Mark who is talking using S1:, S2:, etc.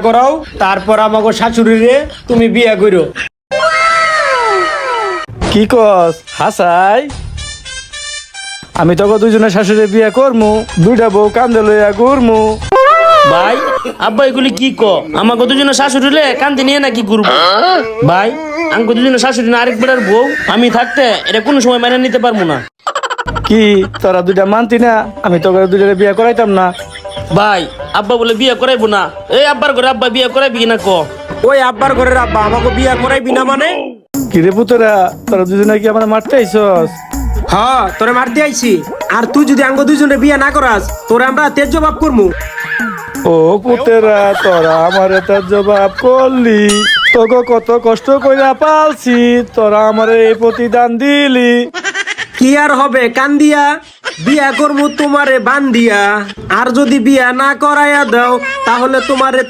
S1: করাও, তারপর আমাকে শাশুড়িরে তুমি বিয়া করো।
S2: কি কস হাসাই? আমি তোকে দুজনের শাশুড়ি বিয়া করমু, দুইটা বউ কান্দে লইয়া ঘুরমু।
S3: ভাই আব্বা এগুলি কি ক? আমাকে দুজনে শাশুড়ি রে কান্দি নিয়ে নাকি ঘুরবো? ভাই আমাকে দুজনে শাশুড়ি না আরেক বেড়ার বউ, আমি থাকতে এটা কোনো সময় মেনে নিতে পারবো না।
S2: কি তোরা দুইটা মানতি না আমি তোকে দুজনে বিয়া করাইতাম না?
S3: ভাই আব্বা বলে বিয়ে করাইবো না, এই আব্বার ঘরে আব্বা বিয়ে করাইবি কিনা ক?
S1: ওই আব্বার ঘরের আব্বা আমাকে বিয়া করাইবি না মানে?
S2: কিরে পুতরা, তোরা দুজনে কি আমার মারতে আইসস?
S1: হ্যাঁ, তোরে মারতে আইছি। আর তুই যদি আঙ্গ দুইজনে বিয়া না করাস, তোরে আমরা তেজ জবাব করমু।
S2: ও পুতেরা, তোরা আমার এটা জবাব করলি, তোকে কত কষ্ট কইরা পালছি, তোরা আমার এই প্রতিদান দিলি।
S1: কি আর হবে কান্দিয়া? বিয়া করমু তোমারে বান্দিয়া। আর যদি বিয়া না করাইয়া দাও, তাহলে তোমারে